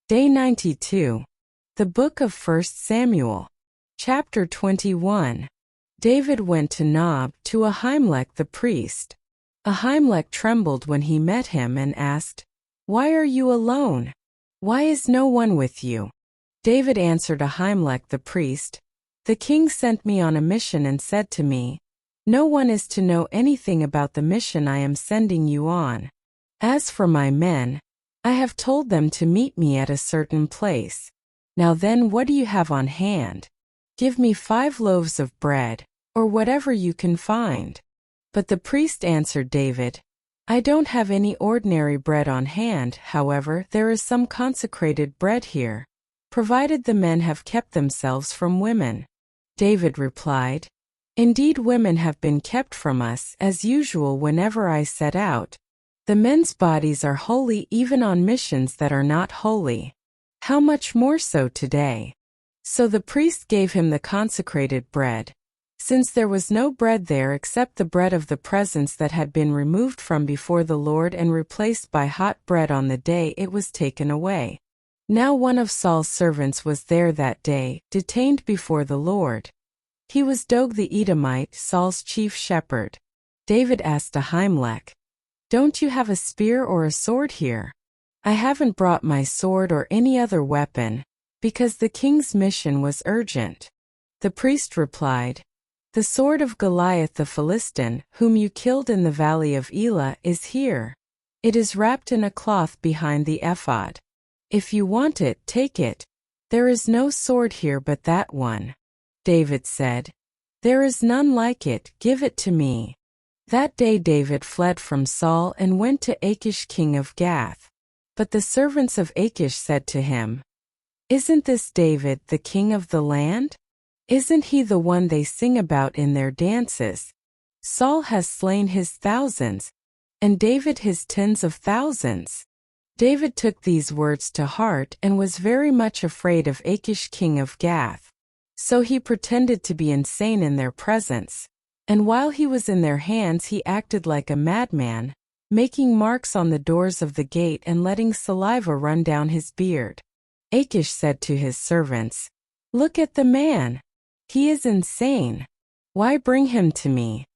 Day 92. The Book of 1 Samuel. Chapter 21. David went to Nob to Ahimelech the priest. Ahimelech trembled when he met him and asked, "Why are you alone? Why is no one with you?" David answered Ahimelech the priest, "The king sent me on a mission and said to me, 'No one is to know anything about the mission I am sending you on. As for my men, I have told them to meet me at a certain place. Now then, what do you have on hand? Give me 5 loaves of bread, or whatever you can find." But the priest answered David, "I don't have any ordinary bread on hand, however, there is some consecrated bread here, provided the men have kept themselves from women." David replied, "Indeed, women have been kept from us, as usual whenever I set out. The men's bodies are holy even on missions that are not holy. How much more so today?" So the priest gave him the consecrated bread. Since there was no bread there except the bread of the presence that had been removed from before the Lord and replaced by hot bread on the day it was taken away. Now one of Saul's servants was there that day, detained before the Lord. He was Dog the Edomite, Saul's chief shepherd. David asked Ahimelech, "Don't you have a spear or a sword here?" "I haven't brought my sword or any other weapon, because the king's mission was urgent." The priest replied, "The sword of Goliath the Philistine, whom you killed in the valley of Elah, is here. It is wrapped in a cloth behind the ephod. If you want it, take it. There is no sword here but that one." David said, "There is none like it, give it to me." That day David fled from Saul and went to Achish king of Gath. But the servants of Achish said to him, "Isn't this David the king of the land? Isn't he the one they sing about in their dances? Saul has slain his thousands, and David his tens of thousands." David took these words to heart and was very much afraid of Achish king of Gath. So he pretended to be insane in their presence. And while he was in their hands he acted like a madman, making marks on the doors of the gate and letting saliva run down his beard. Achish said to his servants, "Look at the man. He is insane. Why bring him to me?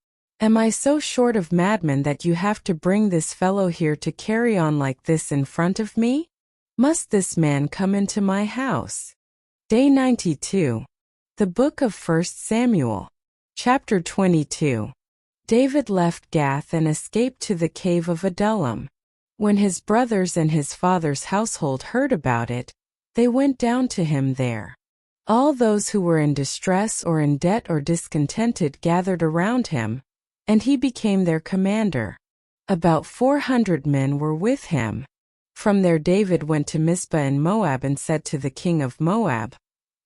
Am I so short of madmen that you have to bring this fellow here to carry on like this in front of me? Must this man come into my house?" Day 92. The Book of 1 Samuel. Chapter 22. David left Gath and escaped to the cave of Adullam. When his brothers and his father's household heard about it, they went down to him there. All those who were in distress or in debt or discontented gathered around him, and he became their commander. About 400 men were with him. From there David went to Mizpah in Moab and said to the king of Moab,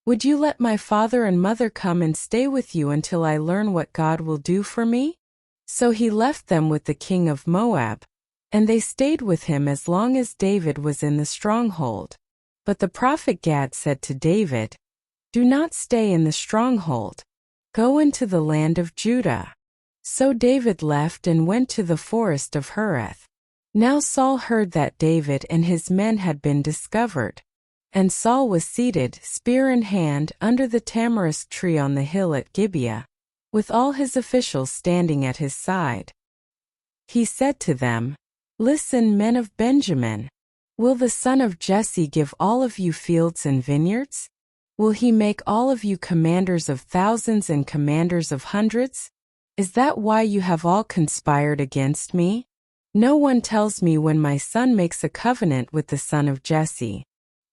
"Would you let my father and mother come and stay with you until I learn what God will do for me?" So he left them with the king of Moab, and they stayed with him as long as David was in the stronghold. But the prophet Gad said to David, "Do not stay in the stronghold. Go into the land of Judah." So David left and went to the forest of Hereth. Now Saul heard that David and his men had been discovered. And Saul was seated, spear in hand, under the tamarisk tree on the hill at Gibeah, with all his officials standing at his side. He said to them, "Listen, men of Benjamin. Will the son of Jesse give all of you fields and vineyards? Will he make all of you commanders of thousands and commanders of hundreds? Is that why you have all conspired against me? No one tells me when my son makes a covenant with the son of Jesse.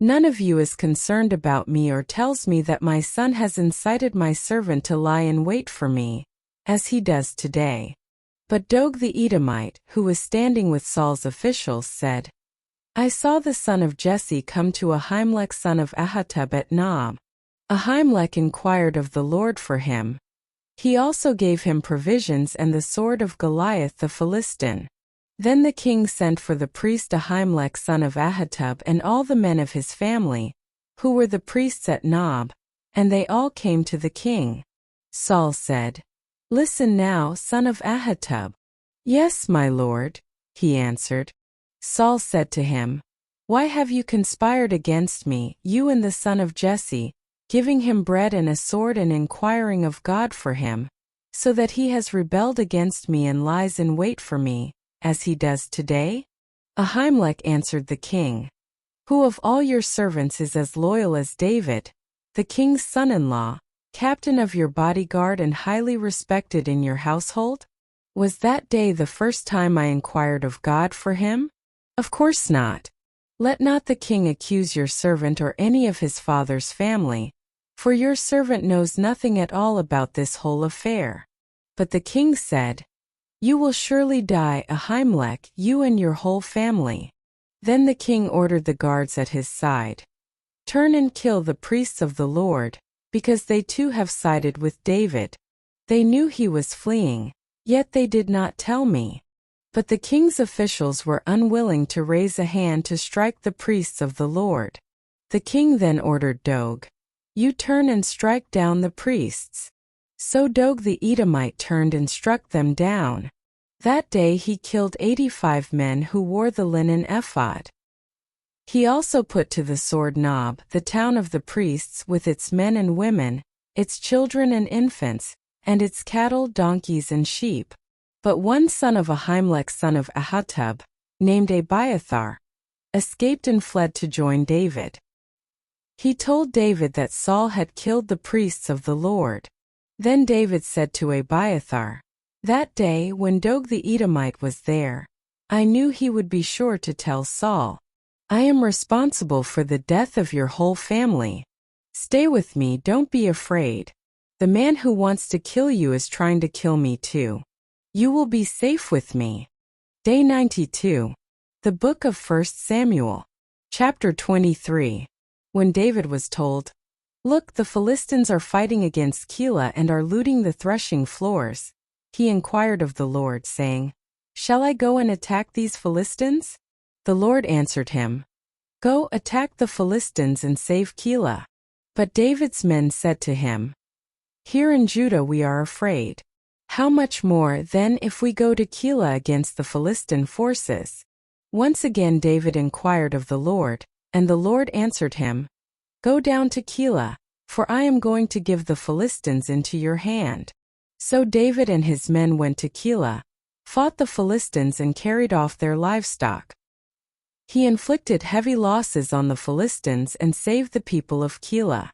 None of you is concerned about me or tells me that my son has incited my servant to lie in wait for me, as he does today." But Dog the Edomite, who was standing with Saul's officials, said, "I saw the son of Jesse come to Ahimelech son of Ahitub at Nob. Ahimelech inquired of the Lord for him. He also gave him provisions and the sword of Goliath the Philistine." Then the king sent for the priest Ahimelech son of Ahitub and all the men of his family, who were the priests at Nob, and they all came to the king. Saul said, "Listen now, son of Ahitub." "Yes, my lord," he answered. Saul said to him, Why have you conspired against me, you and the son of Jesse, giving him bread and a sword and inquiring of God for him, so that he has rebelled against me and lies in wait for me, as he does today?" Ahimelech answered the king, "Who of all your servants is as loyal as David, the king's son-in-law, captain of your bodyguard and highly respected in your household? Was that day the first time I inquired of God for him? Of course not. Let not the king accuse your servant or any of his father's family, for your servant knows nothing at all about this whole affair." But the king said, "You will surely die, Ahimelech, you and your whole family." Then the king ordered the guards at his side, "Turn and kill the priests of the Lord, because they too have sided with David. They knew he was fleeing, yet they did not tell me." But the king's officials were unwilling to raise a hand to strike the priests of the Lord. The king then ordered Dog, "You turn and strike down the priests." So Dog the Edomite turned and struck them down. That day he killed 85 men who wore the linen ephod. He also put to the sword Nob, the town of the priests, with its men and women, its children and infants, and its cattle, donkeys, and sheep. But one son of Ahimelech son of Ahitub, named Abiathar, escaped and fled to join David. He told David that Saul had killed the priests of the Lord. Then David said to Abiathar, "That day when Dog the Edomite was there, I knew he would be sure to tell Saul. I am responsible for the death of your whole family. Stay with me, don't be afraid. The man who wants to kill you is trying to kill me too. You will be safe with me." Day 92. The Book of 1 Samuel. Chapter 23. When David was told, "Look, the Philistines are fighting against Keilah and are looting the threshing floors," he inquired of the Lord, saying, "Shall I go and attack these Philistines?" The Lord answered him, "Go, attack the Philistines and save Keilah." But David's men said to him, "Here in Judah we are afraid. How much more, then, if we go to Keilah against the Philistine forces?" Once again David inquired of the Lord, and the Lord answered him, "Go down to Keilah, for I am going to give the Philistines into your hand." So David and his men went to Keilah, fought the Philistines and carried off their livestock. He inflicted heavy losses on the Philistines and saved the people of Keilah.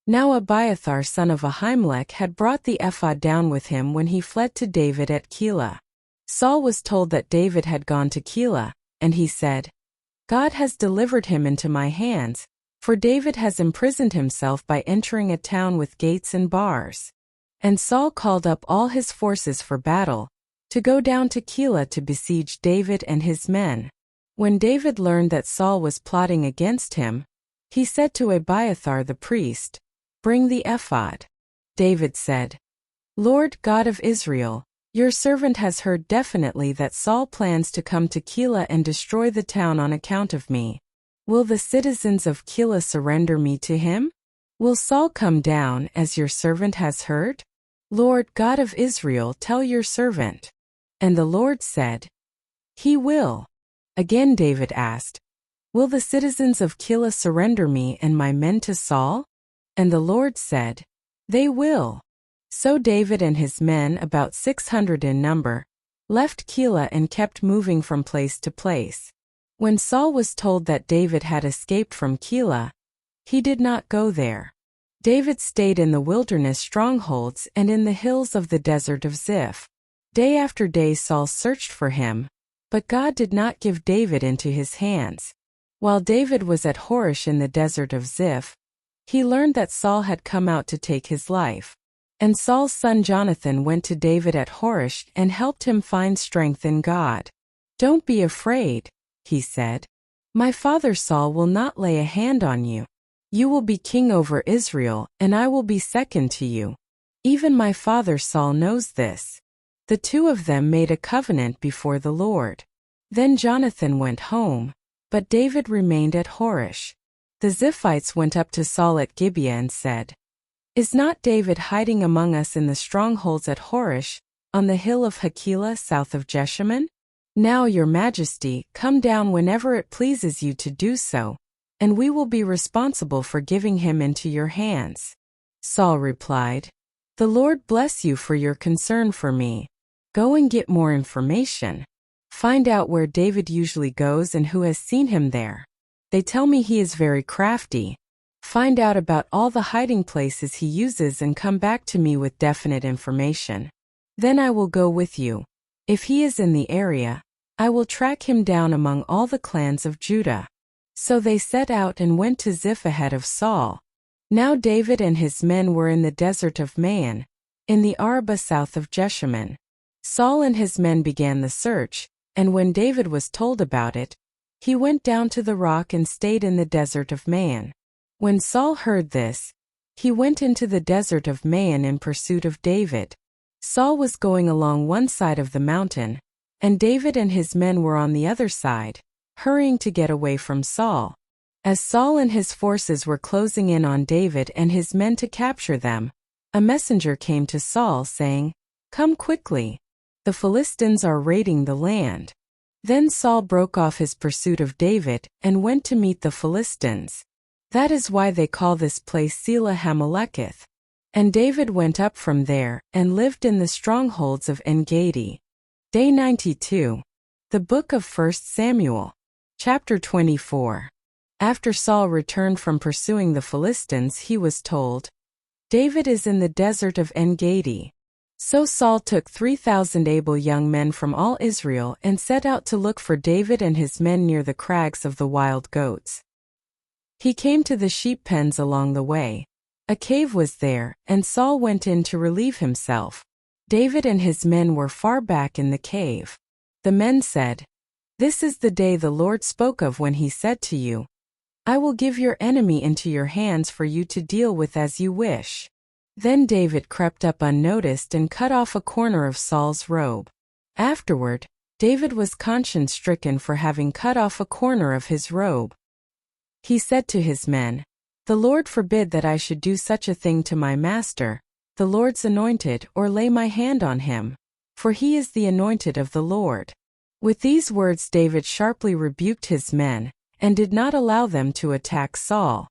Now Abiathar son of Ahimelech had brought the ephod down with him when he fled to David at Keilah. Saul was told that David had gone to Keilah, and he said, "God has delivered him into my hands, for David has imprisoned himself by entering a town with gates and bars." And Saul called up all his forces for battle, to go down to Keilah to besiege David and his men. When David learned that Saul was plotting against him, he said to Abiathar the priest, "Bring the ephod." David said, "Lord God of Israel, your servant has heard definitely that Saul plans to come to Keilah and destroy the town on account of me. Will the citizens of Keilah surrender me to him? Will Saul come down, as your servant has heard? Lord God of Israel, tell your servant." And the Lord said, "He will." Again David asked, "Will the citizens of Keilah surrender me and my men to Saul?" And the Lord said, "They will." So David and his men, about 600 in number, left Keilah and kept moving from place to place. When Saul was told that David had escaped from Keilah, he did not go there. David stayed in the wilderness strongholds and in the hills of the desert of Ziph. Day after day Saul searched for him, but God did not give David into his hands. While David was at Horish in the desert of Ziph, he learned that Saul had come out to take his life. And Saul's son Jonathan went to David at Horish and helped him find strength in God. "Don't be afraid," he said. "My father Saul will not lay a hand on you. You will be king over Israel, and I will be second to you. Even my father Saul knows this." The two of them made a covenant before the Lord. Then Jonathan went home, but David remained at Horish. The Ziphites went up to Saul at Gibeah and said, "Is not David hiding among us in the strongholds at Horish, on the hill of Hakilah south of Jeshimon?" Now, your majesty, come down whenever it pleases you to do so, and we will be responsible for giving him into your hands." Saul replied, "The Lord bless you for your concern for me. Go and get more information. Find out where David usually goes and who has seen him there. They tell me he is very crafty. Find out about all the hiding places he uses and come back to me with definite information. Then I will go with you. If he is in the area, I will track him down among all the clans of Judah." So they set out and went to Ziph ahead of Saul. Now David and his men were in the desert of Maon, in the Arabah south of Jeshimon. Saul and his men began the search, and when David was told about it, he went down to the rock and stayed in the desert of Maon. When Saul heard this, he went into the desert of Maon in pursuit of David. Saul was going along one side of the mountain, and David and his men were on the other side, hurrying to get away from Saul. As Saul and his forces were closing in on David and his men to capture them, a messenger came to Saul saying, "Come quickly. The Philistines are raiding the land." Then Saul broke off his pursuit of David and went to meet the Philistines. That is why they call this place Selah Hameleketh. And David went up from there and lived in the strongholds of En-Gedi. Day 92. The Book of 1 Samuel. Chapter 24. After Saul returned from pursuing the Philistines, he was told, "David is in the desert of En-Gedi." So Saul took 3,000 able young men from all Israel and set out to look for David and his men near the crags of the wild goats. He came to the sheep pens along the way. A cave was there, and Saul went in to relieve himself. David and his men were far back in the cave. The men said, "This is the day the Lord spoke of when he said to you, 'I will give your enemy into your hands for you to deal with as you wish.'" Then David crept up unnoticed and cut off a corner of Saul's robe. Afterward, David was conscience-stricken for having cut off a corner of his robe. He said to his men, "The Lord forbid that I should do such a thing to my master, the Lord's anointed, or lay my hand on him, for he is the anointed of the Lord." With these words David sharply rebuked his men, and did not allow them to attack Saul.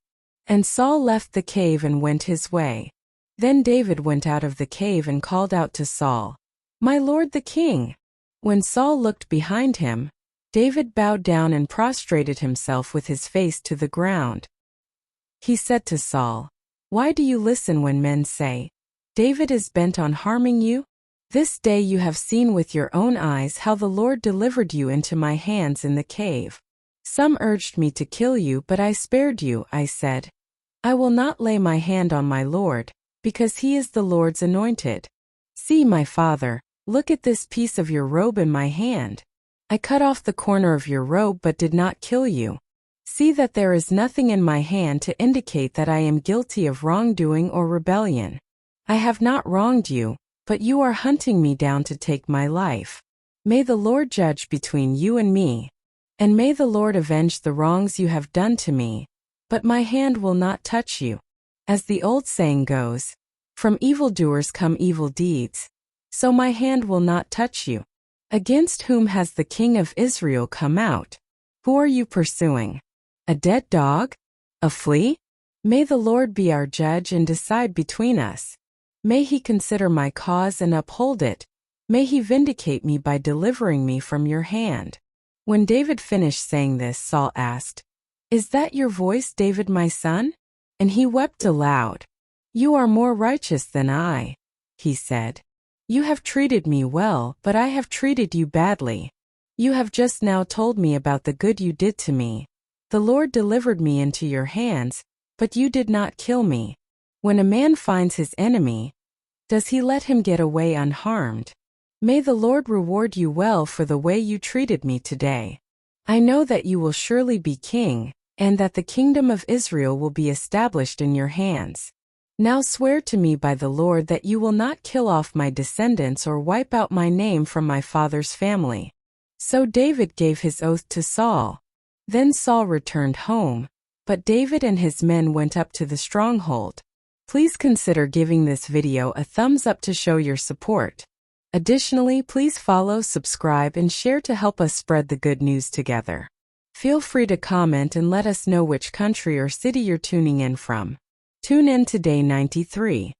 And Saul left the cave and went his way. Then David went out of the cave and called out to Saul, "My lord the king." When Saul looked behind him, David bowed down and prostrated himself with his face to the ground. He said to Saul, "Why do you listen when men say, 'David is bent on harming you'? This day you have seen with your own eyes how the Lord delivered you into my hands in the cave. Some urged me to kill you, but I spared you. I said, 'I will not lay my hand on my Lord, because he is the Lord's anointed.' See, my father, look at this piece of your robe in my hand. I cut off the corner of your robe but did not kill you. See that there is nothing in my hand to indicate that I am guilty of wrongdoing or rebellion. I have not wronged you, but you are hunting me down to take my life. May the Lord judge between you and me, and may the Lord avenge the wrongs you have done to me, but my hand will not touch you. As the old saying goes, 'From evildoers come evil deeds,' so my hand will not touch you. Against whom has the king of Israel come out? Who are you pursuing? A dead dog? A flea? May the Lord be our judge and decide between us. May he consider my cause and uphold it. May he vindicate me by delivering me from your hand." When David finished saying this, Saul asked, "Is that your voice, David my son?" And he wept aloud. "You are more righteous than I," he said. "You have treated me well, but I have treated you badly. You have just now told me about the good you did to me. The Lord delivered me into your hands, but you did not kill me. When a man finds his enemy, does he let him get away unharmed? May the Lord reward you well for the way you treated me today. I know that you will surely be king, and that the kingdom of Israel will be established in your hands. Now swear to me by the Lord that you will not kill off my descendants or wipe out my name from my father's family." So David gave his oath to Saul. Then Saul returned home, but David and his men went up to the stronghold. Please consider giving this video a thumbs up to show your support. Additionally, please follow, subscribe, and share to help us spread the good news together. Feel free to comment and let us know which country or city you're tuning in from. Tune in to day 93.